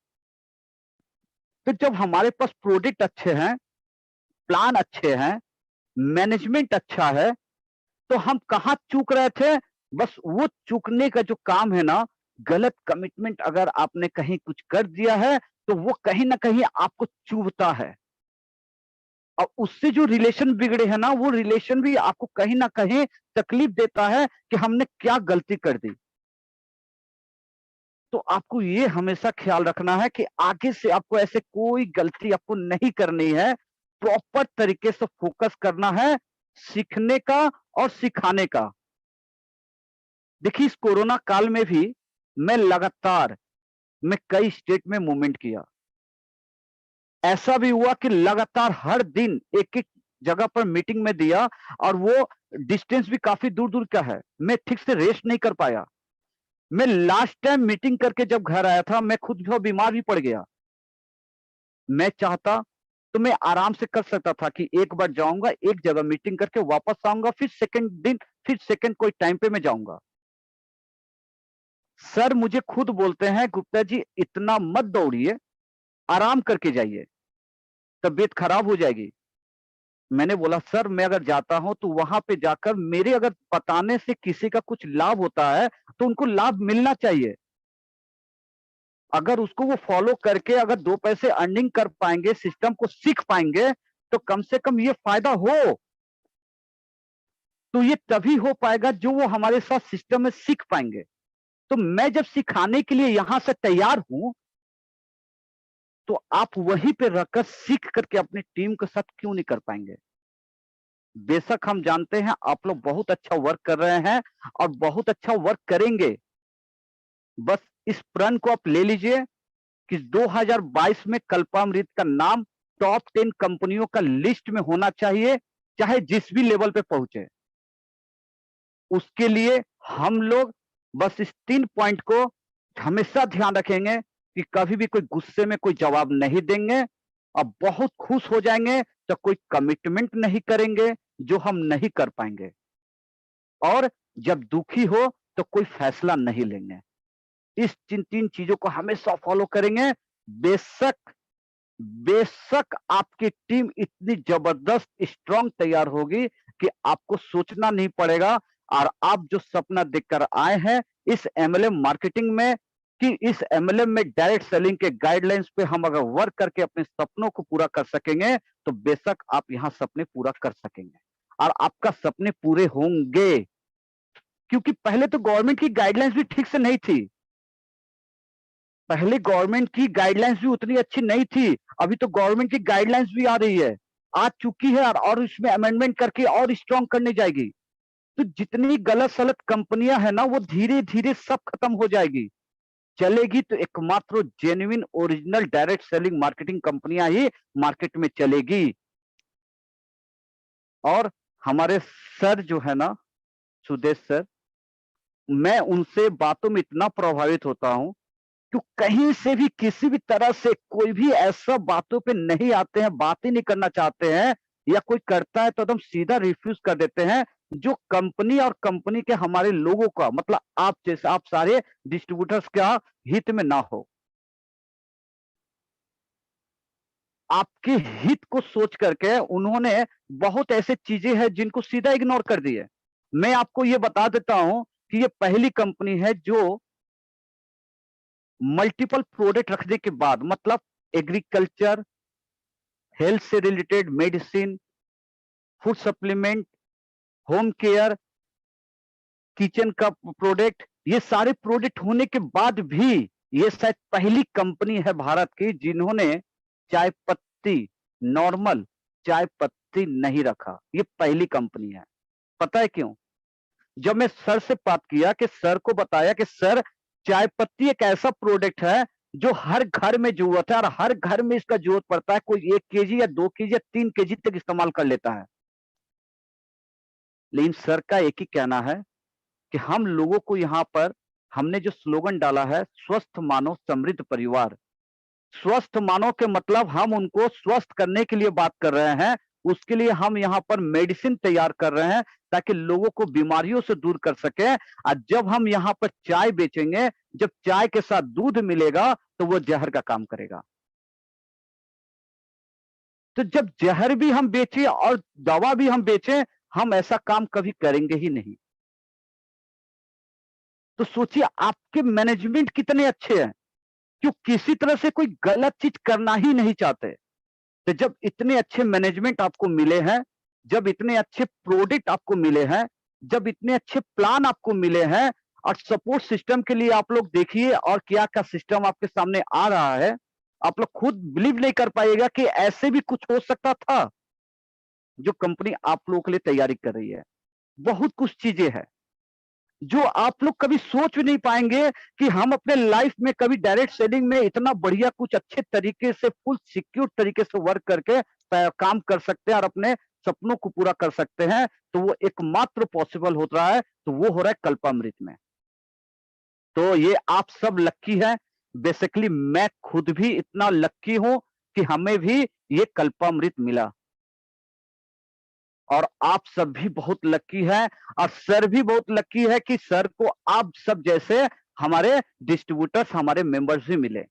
B: तो जब हमारे पास प्रोडक्ट अच्छे हैं, प्लान अच्छे हैं, मैनेजमेंट अच्छा है, तो हम कहाँ चूक रहे थे? बस वो चूकने का जो काम है ना, गलत कमिटमेंट अगर आपने कहीं कुछ कर दिया है, तो वो कहीं न कहीं आपको चुभता है। और उससे जो रिलेशन बिगड़े हैं ना, वो रिलेशन भी आपको कहीं न कहीं तकलीफ देता है कि हमने क्या गलती कर दी। तो आपको ये हमेशा ख्याल रखना है कि आगे से आपको ऐसे कोई गलती आपको नहीं करनी है। प्रॉपर तरीके से फोकस करना है, सीखने का और सिखाने का। देखिए, इस कोरोना काल में भी मैं कई स्टेट में मूवमेंट किया। ऐसा भी हुआ कि लगातार हर दिन एक-एक जगह पर मीटिंग में दिया और वो डिस्टेंस भी काफ़ी दूर-दूर का है। मैं ठीक से रेस्ट नहीं कर पाया। मैं लास्ट टाइम मीटिंग करके जब घर आया था, मैं खुद जो बीमार भी पड़ गया। मैं चाहता तो मैं आराम से कर सकता था कि एक बार जाऊँगा, एक जगह मीटिंग करके वापस आऊँगा, फिर सेकंड दिन, फिर सेकंड कोई टाइम पे मैं जाऊँगा। सर मुझे खुद बोलते हैं, "गुप्ता जी इतना मत दौड़िए, आराम करके जाइए, तबीयत खराब हो जाएगी।" मैंने बोला, "सर मैं अगर जाता हूँ तो वहाँ पे जाकर मेरे अगर बताने से किसी का कुछ लाभ होता है, तो उनको लाभ मिलना चाहिए। अगर उसको वो फॉलो करके अगर 2 पैसे अर्निंग कर पाएँगे, सिस्टम को सीख पाएँगे, तो कम से कम ये फ़ायदा हो। तो ये तभी हो पाएगा जो वो हमारे साथ सिस्टम में सीख पाएँगे। तो मैं जब सिखाने के लिए यहाँ से तैयार हूँ, तो आप वहीं पे रहकर सीख करके अपनी टीम के साथ क्यों नहीं कर पाएँगे? बेशक हम जानते हैं आप लोग बहुत अच्छा वर्क कर रहे हैं और बहुत अच्छा वर्क करेंगे। बस इस प्रण को आप ले लीजिए कि 2022 में कल्पामृत का नाम टॉप 10 कंपनियों का लिस्ट में होना चाहिए, चाहे जिस भी लेवल पे पहुंचे। उसके लिए हम लोग बस इस 3 पॉइंट को हमेशा ध्यान रखेंगे कि कभी भी कोई गुस्से में कोई जवाब नहीं देंगे और बहुत खुश हो जाएंगे तो कोई कमिटमेंट नहीं करेंगे जो हम नहीं कर पाएंगे और जब दुखी हो तो कोई फैसला नहीं लेंगे। इस 3 चीजों को हमेशा फॉलो करेंगे। बेशक बेशक आपकी टीम इतनी जबरदस्त स्ट्रांग तैयार होगी, कि आपको सोचना नहीं पड़ेगा और आप जो सपना देखकर आए हैं इस एमएलएम मार्केटिंग में, कि इस एमएलएम में डायरेक्ट सेलिंग के गाइडलाइंस पे हम अगर वर्क करके अपने सपनों को पूरा कर सकेंगे तो बेशक आप यहां सपने पूरा कर सकेंगे और आपका सपने पूरे होंगे। क्योंकि पहले तो गवर्नमेंट की गाइडलाइंस भी ठीक से नहीं थी, पहले गवर्नमेंट की गाइडलाइंस भी उतनी अच्छी नहीं थी। अभी तो गवर्नमेंट की गाइडलाइंस भी आ रही है, आ चुकी है और इसमें अमेंडमेंट करके और स्ट्रांग करने जाएगी। तो जितनी गलत सलत कंपनियां हैं ना वो धीरे धीरे सब खत्म हो जाएगी। चलेगी तो एकमात्र genuine original direct selling marketing कंपनियां ही मार्केट में चलेगी। और हमारे सर जो है ना, सुदेश सर, मैं उनसे बातों में इतना प्रभावित होता हूं कि कहीं से भी किसी भी तरह से कोई भी ऐसा बातों पे नहीं आते हैं, बात ही नहीं करना चाहते हैं, या कोई करता है तो एकदम सीधा रिफ्यूज कर देते हैं, जो कंपनी और कंपनी के हमारे लोगों का मतलब आप जैसे आप सारे डिस्ट्रीब्यूटर्स का हित में ना हो। आपके हित को सोच करके उन्होंने बहुत ऐसे चीजें हैं जिनको सीधा इग्नोर कर दिए। मैं आपको ये बता देता हूं कि ये पहली कंपनी है जो मल्टीपल प्रोडक्ट रखने के बाद मतलब एग्रीकल्चर, हेल्थ से related medicine, food supplement, home care, kitchen का प्रोडक्ट, ये सारे प्रोडक्ट होने के बाद भी ये शायद पहली कंपनी है भारत की जिन्होंने चाय पत्ती, नॉर्मल चाय पत्ती नहीं रखा। ये पहली कंपनी है। पता है क्यों? जब मैं सर से बात किया कि सर को बताया कि सर चाय पत्ती एक ऐसा प्रोडक्ट है जो हर घर में जरूरत है और हर घर में इसका जरूरत पड़ता है। कोई 1 केजी या 2 केजी या 3 केजी तक इस्तेमाल कर लेता है। लेकिन सर का एक ही कहना है कि हम लोगों को यहाँ पर हमने जो स्लोगन डाला है, स्वस्थ मानव समृद्ध परिवार। स्वस्थ मानव के मतलब हम उनको स्वस्थ करने के लिए बात कर रहे हैं। उसके लिए हम यहाँ पर मेडिसिन तैयार कर रहे हैं ताकि लोगों को बीमारियों से दूर कर सके। और जब हम यहाँ पर चाय बेचेंगे, जब चाय के साथ दूध मिलेगा तो वो जहर का काम करेगा। तो जब जहर भी हम बेचें और दवा भी हम बेचें, हम ऐसा काम कभी करेंगे ही नहीं। तो सोचिए आपके मैनेजमेंट कितने अच्छे हैं, जो किसी तरह से कोई गलत चीज करना ही नहीं चाहते। तो जब इतने अच्छे मैनेजमेंट आपको मिले हैं, जब इतने अच्छे प्रोडक्ट आपको मिले हैं, जब इतने अच्छे प्लान आपको मिले हैं और सपोर्ट सिस्टम के लिए आप लोग देखिए और क्या-क्या सिस्टम आपके सामने आ रहा है, आप लोग खुद बिलीव नहीं कर पाइएगा कि ऐसे भी कुछ हो सकता था, जो कंपनी आप लोगों के लिए तैयारी कर रही है। बहुत कुछ चीजें हैं, जो आप लोग कभी सोच भी नहीं पाएंगे कि हम अपने लाइफ में कभी डायरेक्ट सेलिंग में इतना बढ़िया कुछ अच्छे तरीके से फुल सिक्योर तरीके से वर्क करके काम कर सकते हैं और अपने सपनों को पूरा कर सकते हैं। तो वो एकमात्र पॉसिबल हो रहा है, तो वो हो रहा है कल्पामृत में। तो ये आप सब लक्की हैं। बेसिकली मैं खुद भी इतना लक्की हूं कि हमें भी ये कल्पामृत मिला और आप सब भी बहुत लकी हैं और सर भी बहुत लकी है कि सर को आप सब जैसे हमारे डिस्ट्रीब्यूटर्स, हमारे मेंबर्स भी मिले।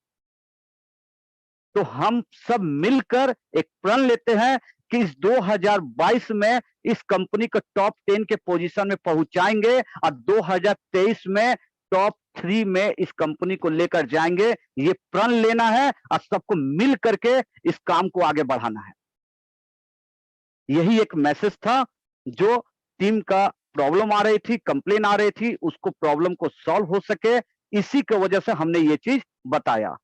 B: तो हम सब मिलकर एक प्रण लेते हैं कि इस 2022 में इस कंपनी को टॉप 10 के पोजीशन में पहुंचाएंगे और 2023 में टॉप 3 में इस कंपनी को लेकर जाएंगे। ये प्रण लेना है और सबको मिल करके इस काम को आगे बढ़ाना है। यही एक मैसेज था, जो टीम का प्रॉब्लम आ रही थी, कंप्लेन आ रही थी, उसको प्रॉब्लम को सॉल्व हो सके, इसी की वजह से हमने ये चीज बताया।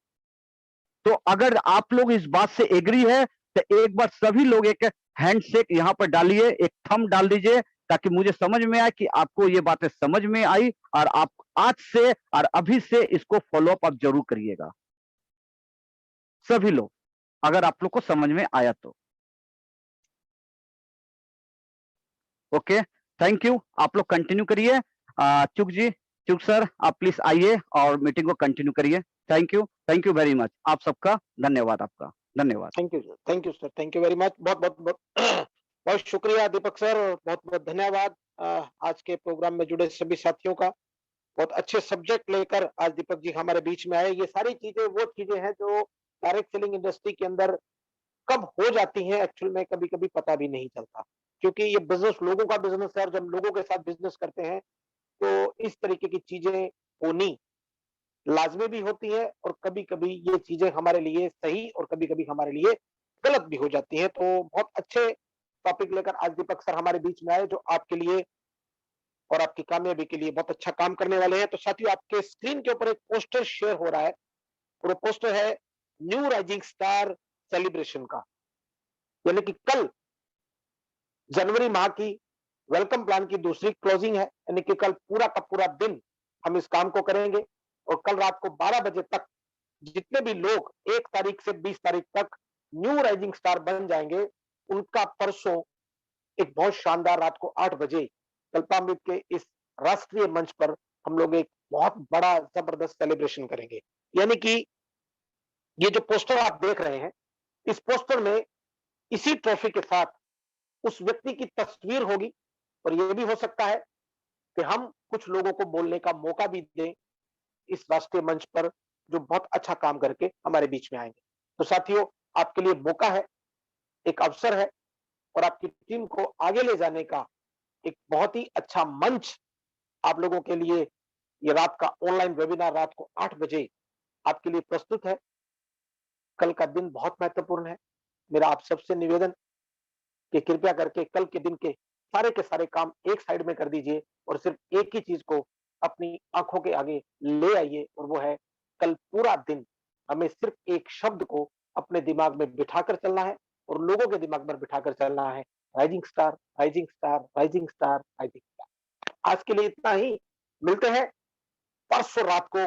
B: तो अगर आप लोग इस बात से एग्री है तो एक बार सभी लोग एक हैंडशेक यहां पर डालिए, एक थंब डाल दीजिए ताकि मुझे समझ में आए कि आपको ये बातें समझ में आई और आप आज से और अभी से इसको फॉलो अप आप जरूर करिएगा। सभी लोग, अगर आप लोग को समझ में आया तो। Okay, thank you. आप लोग कंटिन्यू करिए। चुक जी, चुक सर, आप प्लीज आइए और मीटिंग को कंटिन्यू करिए। Thank you very much. आप सबका धन्यवाद। आपका धन्यवाद।
A: Thank you sir, thank you very much. बहुत बहुत बहुत बहुत शुक्रिया दीपक सर, बहुत बहुत धन्यवाद आज के प्रोग्राम में जुड़े सभी साथियों का। बहुत अच्छे सब्जेक्ट लेकर आज दीपक जी हमारे बीच में आए। ये सारी चीजें वो चीजें हैं जो डायरेक्ट सेलिंग इंडस्ट्री के अंदर कब हो जाती हैं एक्चुअल में कभी कभी पता भी नहीं चलता। क्योंकि ये बिजनेस लोगों का बिजनेस है और जब लोगों के साथ बिजनेस करते हैं तो इस तरीके की चीजें होनी लाजमी भी होती है और कभी कभी ये चीजें हमारे लिए सही और कभी कभी हमारे लिए गलत भी हो जाती है। तो बहुत अच्छे टॉपिक लेकर आज दीपक सर हमारे बीच में आए जो आपके लिए और आपकी कामयाबी के लिए बहुत अच्छा काम करने वाले हैं। तो साथियों आपके स्क्रीन के ऊपर एक पोस्टर शेयर हो रहा है और वो पोस्टर है न्यू राइजिंग स्टार सेलिब्रेशन का, यानी कि कल जनवरी माह की वेलकम प्लान की दूसरी क्लोजिंग है, यानी कि कल पूरा का पूरा दिन हम इस काम को करेंगे और कल रात को 12 बजे तक जितने भी लोग 1 तारीख से 20 तारीख तक न्यू राइजिंग स्टार बन जाएंगे, उनका परसों एक बहुत शानदार रात को 8 बजे कल्पामृत के इस राष्ट्रीय मंच पर हम लोग एक बहुत बड़ा जबरदस्त सेलिब्रेशन करेंगे। यानी कि ये जो पोस्टर आप देख रहे हैं, इस पोस्टर में इसी ट्रॉफी के साथ उस व्यक्ति की तस्वीर होगी और यह भी हो सकता है कि हम कुछ लोगों को बोलने का मौका भी दें इस राष्ट्रीय मंच पर जो बहुत अच्छा काम करके हमारे बीच में आएंगे। तो साथियों आपके लिए मौका है, एक अवसर है और आपकी टीम को आगे ले जाने का एक बहुत ही अच्छा मंच आप लोगों के लिए ये रात का ऑनलाइन वेबिनार रात को 8 बजे आपके लिए प्रस्तुत है। कल का दिन बहुत महत्वपूर्ण है। मेरा आप सबसे निवेदन कि कृपया करके कल के दिन के सारे काम एक साइड में कर दीजिए और सिर्फ एक ही चीज को अपनी आंखों के आगे ले आइए और वो है कल पूरा दिन हमें सिर्फ एक शब्द को अपने दिमाग में बिठाकर चलना है और लोगों के दिमाग में बिठाकर चलना है, rising star, rising star, rising star, rising star. आज के लिए इतना ही। मिलते हैं परसों रात को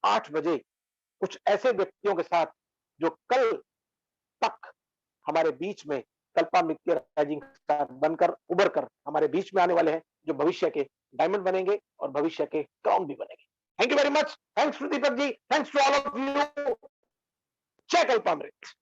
A: 8 बजे कुछ ऐसे व्यक्तियों के साथ जो कल तक हमारे बीच में कल्पामित राइजिंग स्टार बनकर उभर कर हमारे बीच में आने वाले हैं, जो भविष्य के डायमंड बनेंगे और भविष्य के क्राउन भी बनेंगे। Thank you very much. Thanks to Deepak ji, thanks to all of you. जय कल्पामृत।